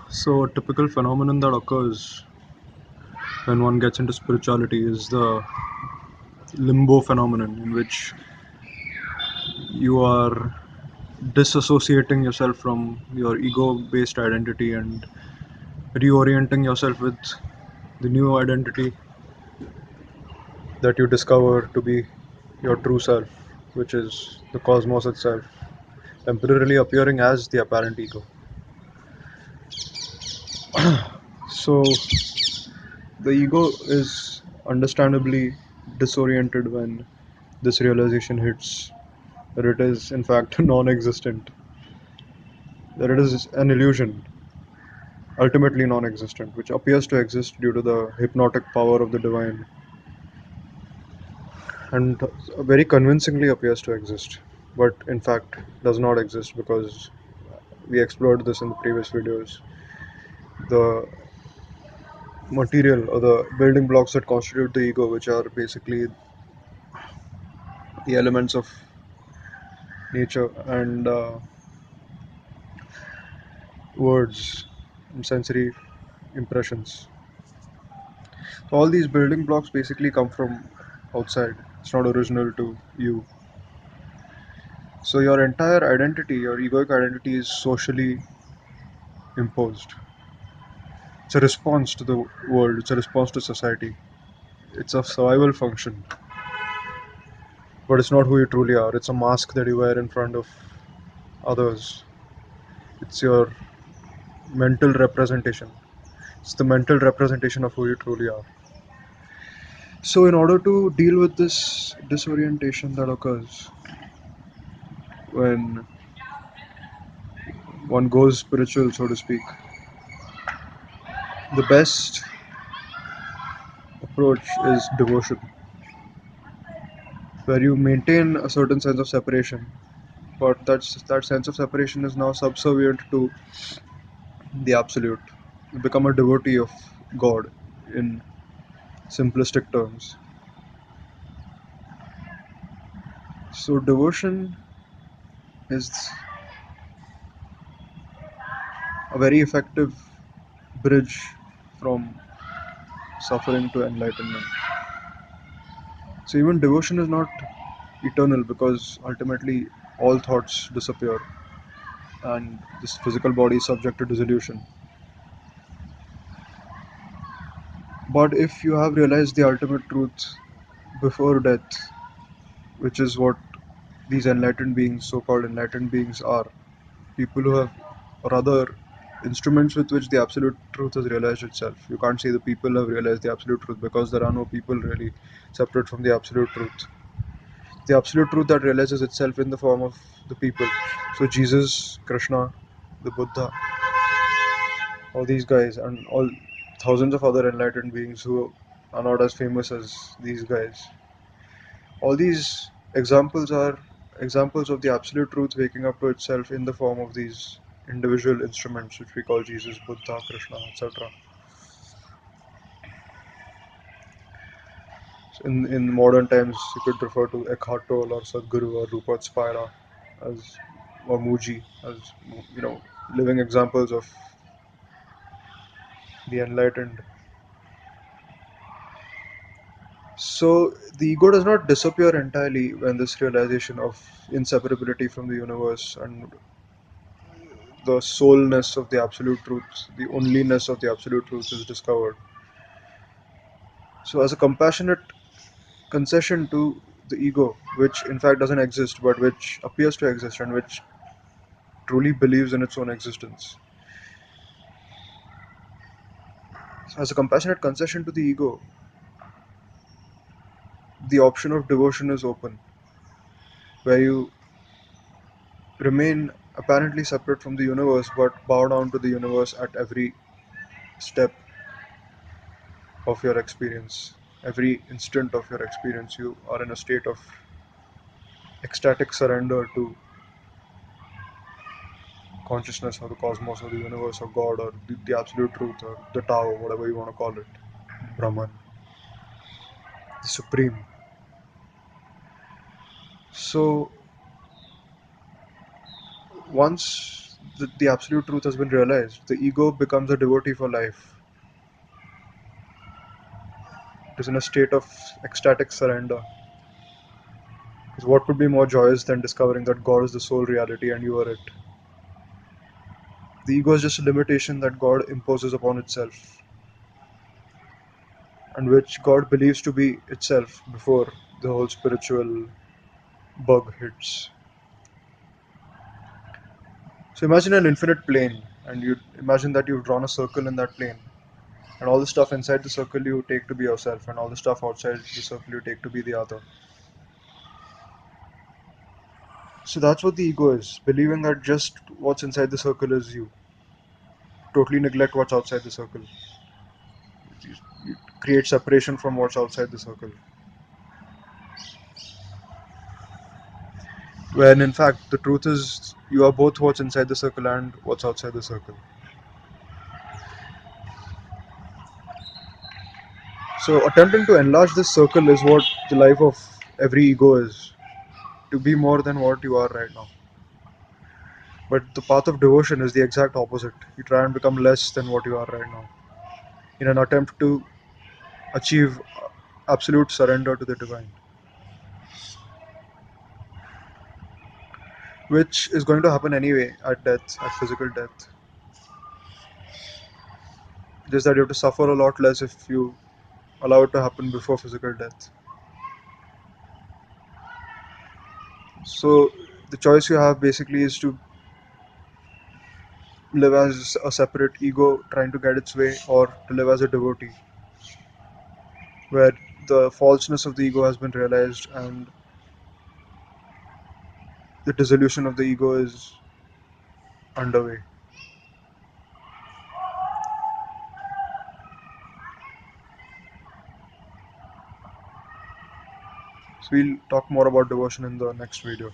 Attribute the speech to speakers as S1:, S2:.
S1: So, a typical phenomenon that occurs when one gets into spirituality is the limbo phenomenon, in which you are disassociating yourself from your ego based identity and reorienting yourself with the new identity that you discover to be your true self, which is the cosmos itself, temporarily appearing as the apparent ego. So, the ego is understandably disoriented when this realization hits that it is, in fact, non existent, that it is an illusion, ultimately non existent, which appears to exist due to the hypnotic power of the divine, and very convincingly appears to exist, but in fact does not exist because we explored this in the previous videos. The material or the building blocks that constitute the ego, which are basically the elements of nature and words and sensory impressions. So all these building blocks basically come from outside. It's not original to you. So your entire identity, your egoic identity, is socially imposed. It's a response to the world. It's a response to society. It's a survival function, but it's not who you truly are. It's a mask that you wear in front of others. It's your mental representation. It's the mental representation of who you truly are. So, in order to deal with this disorientation that occurs when one goes spiritual, so to speak, the best approach is devotion, where you maintain a certain sense of separation, but that sense of separation is now subservient to the absolute. You become a devotee of God in simplistic terms. So, devotion is a very effective bridge from suffering to enlightenment. So, even devotion is not eternal because ultimately all thoughts disappear and this physical body is subject to dissolution. But if you have realized the ultimate truth before death, which is what these enlightened beings, so called enlightened beings, are, people who have, or rather, instruments with which the absolute truth has realized itself. You can't say the people have realized the absolute truth because there are no people really separate from the absolute truth. The absolute truth that realizes itself in the form of the people. So Jesus, Krishna, the Buddha, all these guys, and all thousands of other enlightened beings who are not as famous as these guys. All these examples are examples of the absolute truth waking up to itself in the form of these individual instruments, which we call Jesus, Buddha, Krishna, etc. So in modern times, you could refer to Eckhart Tolle or Sadhguru or Rupert Spira as, or Muji as, living examples of the enlightened. So the ego does not disappear entirely when this realization of inseparability from the universe and the soulness of the absolute truth, the onlyness of the absolute truth is discovered. So, as a compassionate concession to the ego, which in fact doesn't exist but which appears to exist and which truly believes in its own existence. So, as a compassionate concession to the ego, the option of devotion is open, where you remain apparently separate from the universe but bow down to the universe at every step of your experience. Every instant of your experience, you are in a state of ecstatic surrender to consciousness or the cosmos or the universe or God or the absolute truth or the Tao, whatever you want to call it, Brahman, the Supreme. So once the absolute truth has been realized, the ego becomes a devotee for life. It is in a state of ecstatic surrender. Because what could be more joyous than discovering that God is the sole reality and you are it? The ego is just a limitation that God imposes upon itself, and which God believes to be itself before the whole spiritual bug hits. So imagine an infinite plane, and you imagine that you've drawn a circle in that plane, and all the stuff inside the circle you take to be yourself, and all the stuff outside the circle you take to be the other. So that's what the ego is, believing that just what's inside the circle is you. Totally neglect what's outside the circle. You create separation from what's outside the circle. When in fact the truth is you are both what's inside the circle and what's outside the circle. So attempting to enlarge this circle is what the life of every ego is. To be more than what you are right now. But the path of devotion is the exact opposite. You try and become less than what you are right now in an attempt to achieve absolute surrender to the divine, which is going to happen anyway at death, at physical death. Just that you have to suffer a lot less if you allow it to happen before physical death. So the choice you have basically is to live as a separate ego trying to get its way, or to live as a devotee where the falseness of the ego has been realized and the dissolution of the ego is underway. So we'll talk more about devotion in the next video.